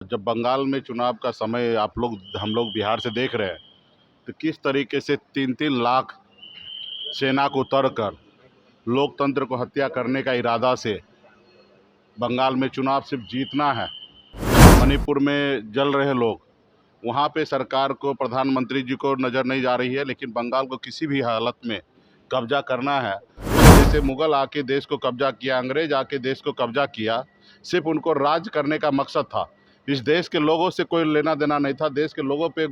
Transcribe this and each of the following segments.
जब बंगाल में चुनाव का समय हम लोग बिहार से देख रहे हैं, तो किस तरीके से 3-3 लाख सेना को उतर लोकतंत्र को हत्या करने का इरादा से बंगाल में चुनाव सिर्फ जीतना है। मणिपुर में जल रहे लोग, वहाँ पे सरकार को, प्रधानमंत्री जी को नज़र नहीं जा रही है, लेकिन बंगाल को किसी भी हालत में कब्जा करना है। जैसे मुगल आके देश को कब्जा किया, अंग्रेज आके देश को कब्जा किया, सिर्फ उनको राज करने का मकसद था। इस देश के लोगों से कोई लेना देना नहीं था। देश के लोगों पे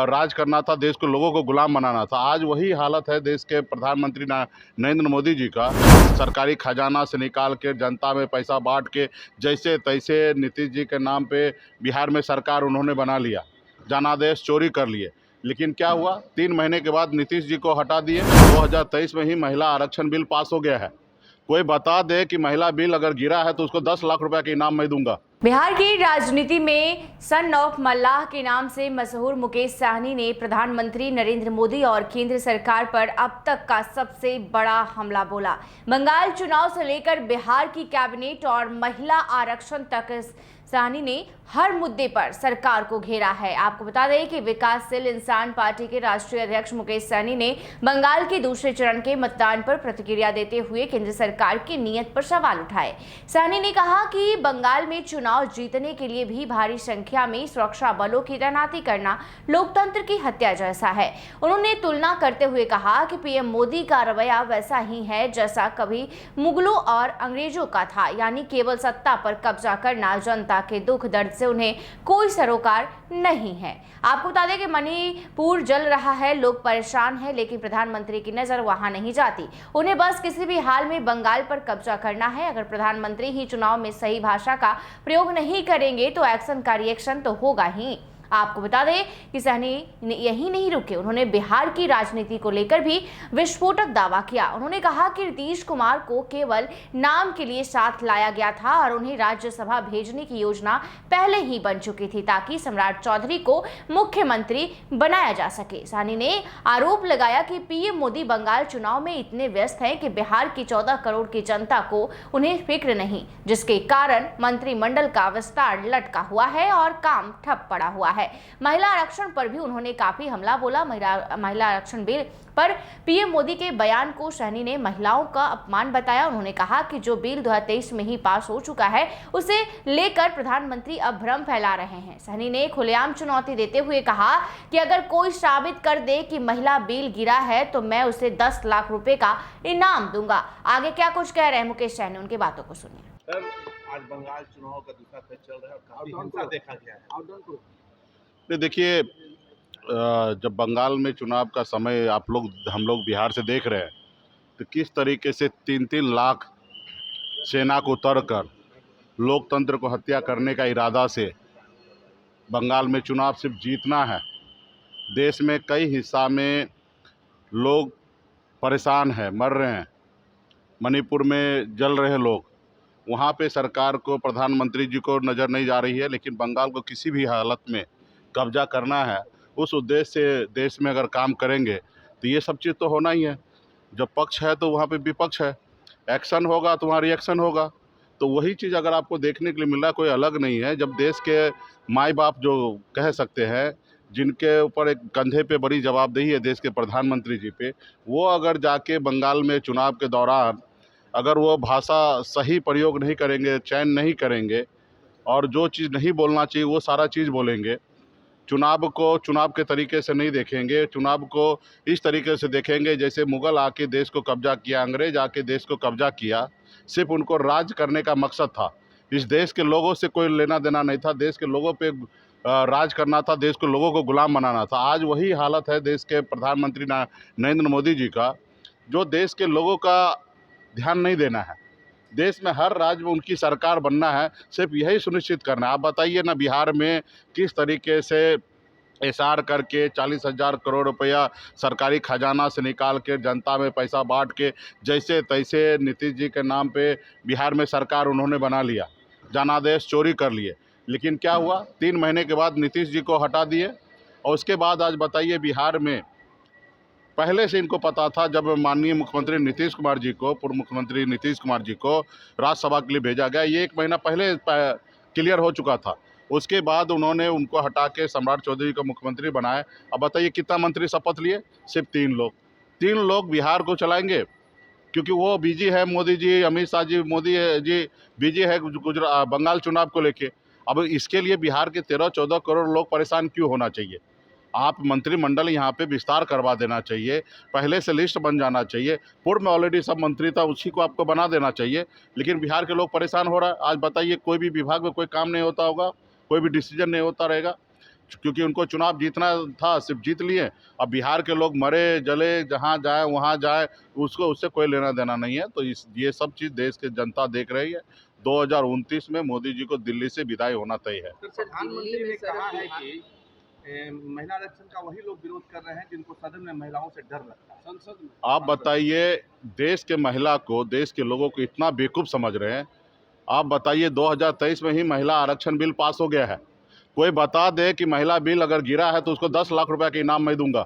राज करना था, देश के लोगों को गुलाम बनाना था। आज वही हालत है देश के प्रधानमंत्री नरेंद्र मोदी जी का। सरकारी खजाना से निकाल के जनता में पैसा बांट के जैसे तैसे नीतीश जी के नाम पे बिहार में सरकार उन्होंने बना लिया, जनादेश चोरी कर लिए। लेकिन क्या हुआ, 3 महीने के बाद नीतीश जी को हटा दिए। 2023 में ही महिला आरक्षण बिल पास हो गया है। कोई बता दे कि महिला बिल अगर गिरा है तो उसको 10 लाख रुपए का इनाम मैं दूंगा। बिहार की राजनीति में सन ऑफ मल्लाह के नाम से मशहूर मुकेश सहनी ने प्रधानमंत्री नरेंद्र मोदी और केंद्र सरकार पर अब तक का सबसे बड़ा हमला बोला। बंगाल चुनाव से लेकर बिहार की कैबिनेट और महिला आरक्षण तक सहनी ने हर मुद्दे पर सरकार को घेरा है। आपको बता दें कि विकासशील इंसान पार्टी के राष्ट्रीय अध्यक्ष मुकेश सहनी ने बंगाल के दूसरे चरण के मतदान पर प्रतिक्रिया देते हुए केंद्र सरकार की नीयत पर सवाल उठाए। सहनी ने कहा कि बंगाल में चुनाव जीतने के लिए भी भारी संख्या में सुरक्षा बलों की तैनाती करना लोकतंत्र की हत्या जैसा है। उन्होंने तुलना करते हुए कहा कि पीएम मोदी का रवैया वैसा ही है जैसा कभी मुगलों और अंग्रेजों का था, यानी केवल सत्ता पर कब्जा करना। जनता के दुख दर्द से उन्हें कोई सरोकार नहीं है। आपको बता दें कि मणिपुर जल रहा है, लोग परेशान हैं, लेकिन प्रधानमंत्री की नजर वहां नहीं जाती। उन्हें बस किसी भी हाल में बंगाल पर कब्जा करना है। अगर प्रधानमंत्री ही चुनाव में सही भाषा का प्रयोग नहीं करेंगे तो एक्शन का रिएक्शन तो होगा ही। आपको बता दें कि सहनी यही नहीं रुके, उन्होंने बिहार की राजनीति को लेकर भी विस्फोटक दावा किया। उन्होंने कहा कि नीतीश कुमार को केवल नाम के लिए साथ लाया गया था और उन्हें राज्यसभा भेजने की योजना पहले ही बन चुकी थी ताकि सम्राट चौधरी को मुख्यमंत्री बनाया जा सके। सहनी ने आरोप लगाया कि पीएम मोदी बंगाल चुनाव में इतने व्यस्त हैं कि बिहार की 14 करोड़ की जनता को उन्हें फिक्र नहीं, जिसके कारण मंत्रिमंडल का विस्तार लटका हुआ है और काम ठप पड़ा हुआ है। महिला आरक्षण पर भी उन्होंने काफी हमला बोला। महिला आरक्षण बिल पर पीएम मोदी के बयान को सहनी ने महिलाओं का अपमान बताया। उन्होंने कहा कि जो बिल 2023 में ही पास हो चुका है उसे लेकर प्रधानमंत्री अब भ्रम फैला रहे हैं। सहनी ने खुलेआम चुनौती देते हुए कहा कि अगर कोई साबित कर दे कि महिला बिल गिरा है तो मैं उसे 10 लाख रुपए का इनाम दूंगा। आगे क्या कुछ कह रहे हैं मुकेश सहनी, उनकी बातों को सुनिए। आज बंगाल चुनाव का दूसरा फेज चल रहा है और काफी हिंसा देखा गया है। देखिए, जब बंगाल में चुनाव का समय हम लोग बिहार से देख रहे हैं, तो किस तरीके से 3-3 लाख सेना को उतर लोकतंत्र को हत्या करने का इरादा से बंगाल में चुनाव सिर्फ जीतना है। देश में कई हिस्सा में लोग परेशान हैं, मर रहे हैं। मणिपुर में जल रहे लोग, वहाँ पे सरकार को, प्रधानमंत्री जी को नज़र नहीं जा रही है, लेकिन बंगाल को किसी भी हालत में कब्जा करना है। उस उद्देश्य से देश में अगर काम करेंगे तो ये सब चीज़ तो होना ही है। जब पक्ष है तो वहाँ पे विपक्ष है, एक्शन होगा तो वहाँ रिएक्शन होगा। तो वही चीज़ अगर आपको देखने के लिए मिल रहा है, कोई अलग नहीं है। जब देश के माई बाप जो कह सकते हैं, जिनके ऊपर एक कंधे पे बड़ी जवाबदेही है देश के प्रधानमंत्री जी पे, वो अगर जाके बंगाल में चुनाव के दौरान अगर वो भाषा सही प्रयोग नहीं करेंगे, चयन नहीं करेंगे और जो चीज़ नहीं बोलना चाहिए वो सारा चीज़ बोलेंगे, चुनाव को चुनाव के तरीके से नहीं देखेंगे, चुनाव को इस तरीके से देखेंगे जैसे मुगल आके देश को कब्जा किया, अंग्रेज आके देश को कब्जा किया, सिर्फ उनको राज करने का मकसद था। इस देश के लोगों से कोई लेना देना नहीं था, देश के लोगों पे राज करना था, देश के लोगों को गुलाम बनाना था। आज वही हालत है देश के प्रधानमंत्री नरेंद्र मोदी जी का, जो देश के लोगों का ध्यान नहीं देना है। देश में हर राज्य में उनकी सरकार बनना है, सिर्फ यही सुनिश्चित करना है। आप बताइए ना, बिहार में किस तरीके से एसआर करके 40,000 करोड़ रुपया सरकारी खजाना से निकाल के जनता में पैसा बांट के जैसे तैसे नीतीश जी के नाम पे बिहार में सरकार उन्होंने बना लिया, जनादेश चोरी कर लिए। लेकिन क्या हुआ, 3 महीने के बाद नीतीश जी को हटा दिए और उसके बाद आज बताइए बिहार में पहले से इनको पता था, जब माननीय मुख्यमंत्री नीतीश कुमार जी को, पूर्व मुख्यमंत्री नीतीश कुमार जी को राज्यसभा के लिए भेजा गया, ये 1 महीना पहले क्लियर हो चुका था। उसके बाद उन्होंने उनको हटा के सम्राट चौधरी को मुख्यमंत्री बनाया। अब बताइए कितना मंत्री शपथ लिए? सिर्फ 3 लोग बिहार को चलाएंगे, क्योंकि वो बिजी है, मोदी जी, अमित शाह जी, मोदी जी बिजी है बंगाल चुनाव को लेके। अब इसके लिए बिहार के 13-14 करोड़ लोग परेशान क्यों होना चाहिए? आप मंत्रिमंडल यहाँ पे विस्तार करवा देना चाहिए, पहले से लिस्ट बन जाना चाहिए। पूर्व में ऑलरेडी सब मंत्री था, उसी को आपको बना देना चाहिए, लेकिन बिहार के लोग परेशान हो रहा है। आज बताइए कोई भी विभाग में कोई काम नहीं होता होगा, कोई भी डिसीजन नहीं होता रहेगा, क्योंकि उनको चुनाव जीतना था, सिर्फ जीत लिए। अब बिहार के लोग मरे जले जहाँ जाए वहाँ जाए, उसको उससे कोई लेना देना नहीं है। तो ये सब चीज़ देश की जनता देख रही है। 2029 में मोदी जी को दिल्ली से विदाई होना तय है। प्रधानमंत्री ने कहा है कि महिला आरक्षण का वही लोग विरोध कर रहे हैं जिनको सदन में महिलाओं से डर लगता है। संसद में आप बताइए, देश के महिला को, देश के लोगों को इतना बेवकूफ़ समझ रहे हैं। आप बताइए 2023 में ही महिला आरक्षण बिल पास हो गया है। कोई बता दे कि महिला बिल अगर गिरा है तो उसको 10 लाख रुपए का इनाम मैं दूंगा।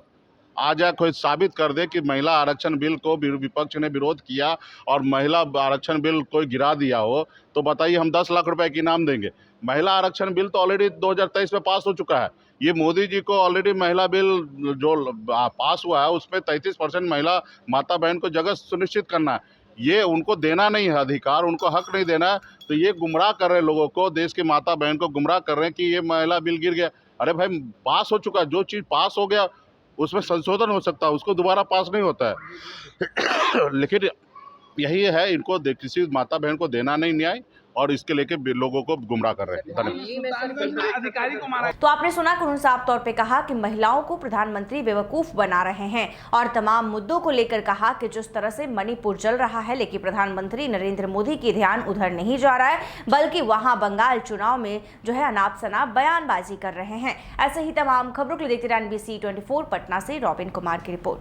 आ जाए कोई साबित कर दे कि महिला आरक्षण बिल को विपक्ष ने विरोध किया और महिला आरक्षण बिल कोई गिरा दिया हो, तो बताइए हम 10 लाख रुपए का इनाम देंगे। महिला आरक्षण बिल तो ऑलरेडी 2023 में पास हो चुका है। ये मोदी जी को ऑलरेडी महिला बिल जो पास हुआ है उसमें 33% महिला माता बहन को जगह सुनिश्चित करना है। ये उनको देना नहीं है अधिकार, उनको हक नहीं देना है। तो ये गुमराह कर रहे हैं लोगों को, देश की माता बहन को गुमराह कर रहे हैं कि ये महिला बिल गिर गया। अरे भाई, पास हो चुका है, जो चीज़ पास हो गया उसमें संशोधन हो सकता है, उसको दोबारा पास नहीं होता है। लेकिन यही है, इनको किसी माता बहन को देना नहीं न्याय, और इसके लेके लोगों को गुमराह कर रहे हैं। धन्यवाद। अधिकारी को मारा। तो आपने सुना कि उन्होंने साफ तौर पे कहा कि महिलाओं को प्रधानमंत्री बेवकूफ बना रहे हैं, और तमाम मुद्दों को लेकर कहा कि जिस तरह से मणिपुर जल रहा है, लेकिन प्रधानमंत्री नरेंद्र मोदी की ध्यान उधर नहीं जा रहा है, बल्कि वहां बंगाल चुनाव में जो है अनाप शनाप बयानबाजी कर रहे हैं। ऐसे ही तमाम खबरों के लिए देखते रहिए NBC 24 पटना से रॉबिन कुमार की रिपोर्ट।